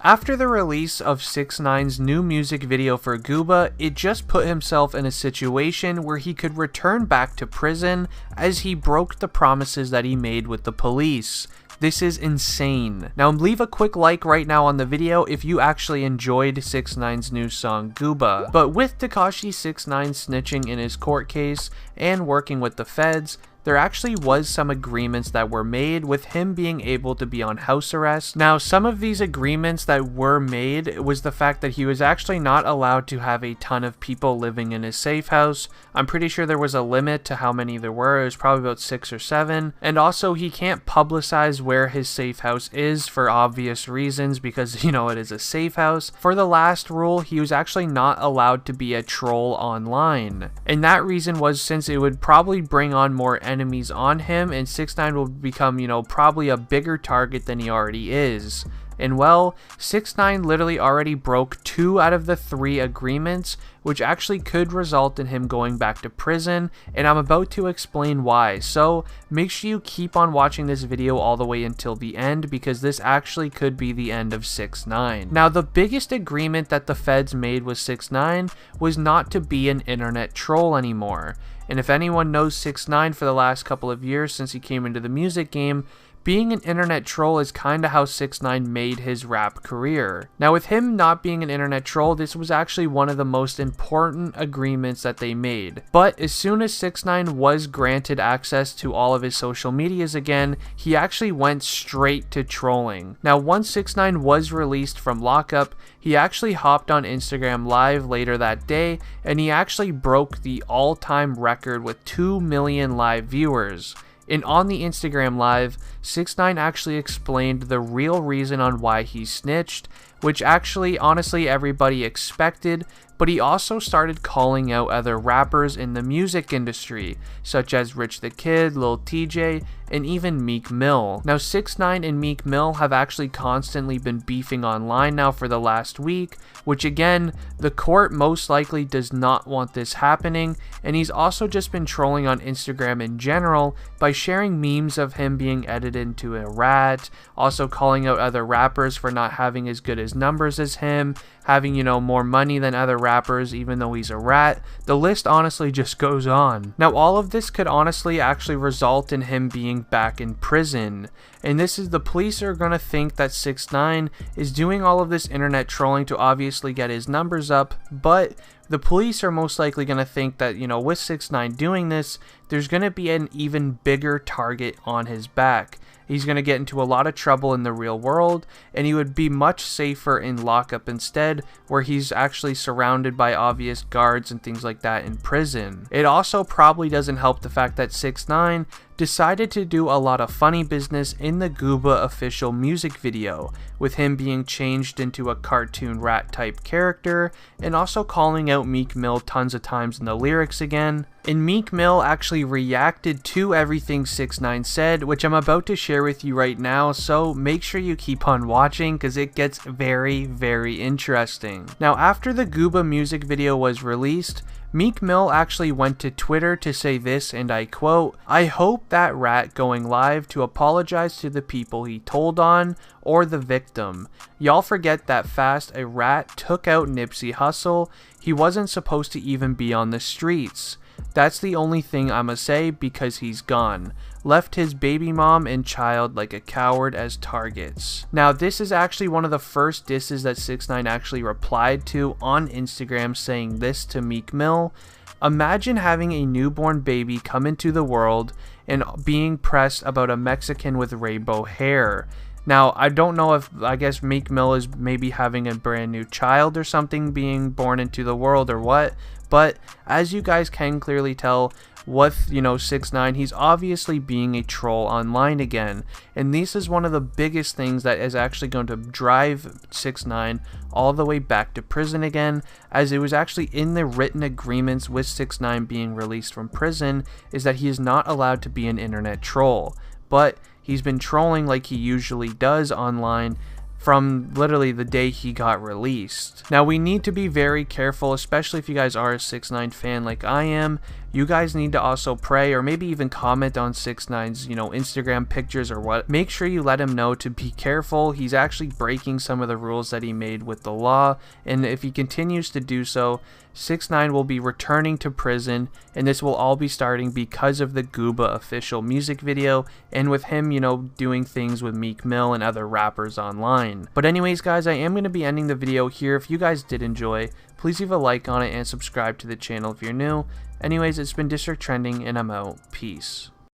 After the release of 6ix9ine's new music video for Gooba, it just put himself in a situation where he could return back to prison as he broke the promises that he made with the police. This is insane. Now leave a quick like right now on the video if you actually enjoyed 6ix9ine's new song Gooba. But with Tekashi 6ix9ine snitching in his court case and working with the feds, there actually was some agreements that were made with him being able to be on house arrest. Now, some of these agreements that were made was the fact that he was actually not allowed to have a ton of people living in his safe house. I'm pretty sure there was a limit to how many there were. It was probably about 6 or 7. And also, he can't publicize where his safe house is for obvious reasons because, you know, it is a safe house. For the last rule, he was actually not allowed to be a troll online. And that reason was since it would probably bring on more enemies on him, and 6ix9ine will become, you know, probably a bigger target than he already is. And well, 6ix9ine literally already broke 2 out of the 3 agreements, which actually could result in him going back to prison, and I'm about to explain why. So make sure you keep on watching this video all the way until the end, because this actually could be the end of 6ix9ine. Now, the biggest agreement that the feds made with 6ix9ine was not to be an internet troll anymore. And if anyone knows 6ix9ine for the last couple of years since he came into the music game, being an internet troll is kinda how 6ix9ine made his rap career. Now, with him not being an internet troll, this was actually one of the most important agreements that they made. But as soon as 6ix9ine was granted access to all of his social medias again, he actually went straight to trolling. Now, once 6ix9ine was released from lockup, he actually hopped on Instagram Live later that day, and he actually broke the all-time record with 2 million live viewers. And on the Instagram Live, 6ix9ine actually explained the real reason on why he snitched, which actually, honestly, everybody expected, but he also started calling out other rappers in the music industry, such as Rich the Kid, Lil TJ, and even Meek Mill. Now, 6ix9ine and Meek Mill have actually constantly been beefing online now for the last week, which again, the court most likely does not want this happening, and he's also just been trolling on Instagram in general by sharing memes of him being edited into a rat, also calling out other rappers for not having as good as numbers as him, having, you know, more money than other rappers even though he's a rat. The list honestly just goes on. Now, all of this could honestly actually result in him being back in prison, and this is the police are gonna think that 6ix9ine is doing all of this internet trolling to obviously get his numbers up, but the police are most likely gonna think that, you know, with 6ix9ine doing this, there's gonna be an even bigger target on his back. He's going to get into a lot of trouble in the real world, and he would be much safer in lockup instead, where he's actually surrounded by obvious guards and things like that in prison. It also probably doesn't help the fact that 6ix9ine decided to do a lot of funny business in the Gooba official music video, with him being changed into a cartoon rat type character, and also calling out Meek Mill tons of times in the lyrics again. And Meek Mill actually reacted to everything 6ix9ine said, which I'm about to share with you right now, so make sure you keep on watching because it gets very, very interesting. Now, after the Gooba music video was released, Meek Mill actually went to Twitter to say this, and I quote, "I hope that rat going live to apologize to the people he told on, or the victim. Y'all forget that fast a rat took out Nipsey Hussle. He wasn't supposed to even be on the streets. That's the only thing I'ma say because he's gone. Left his baby mom and child like a coward as targets." Now, this is actually one of the first disses that 6ix9ine actually replied to on Instagram, saying this to Meek Mill. "Imagine having a newborn baby come into the world and being pressed about a Mexican with rainbow hair." Now, I don't know if, I guess Meek Mill is maybe having a brand new child or something being born into the world or what, but as you guys can clearly tell, with, you know, 6ix9ine, he's obviously being a troll online again, and this is one of the biggest things that is actually going to drive 6ix9ine all the way back to prison again, as it was actually in the written agreements with 6ix9ine being released from prison, is that he is not allowed to be an internet troll, but he's been trolling like he usually does online from literally the day he got released. Now, we need to be very careful, especially if you guys are a 6ix9ine fan like I am, you guys need to also pray, or maybe even comment on 6ix9ine's, Instagram pictures or what. Make sure you let him know to be careful. He's actually breaking some of the rules that he made with the law, and if he continues to do so, 6ix9ine will be returning to prison, and this will all be starting because of the Gooba official music video, and with him, doing things with Meek Mill and other rappers online. But anyways, guys, I am going to be ending the video here. If you guys did enjoy, please leave a like on it and subscribe to the channel if you're new. Anyways, it's been District Trending, and I'm out. Peace.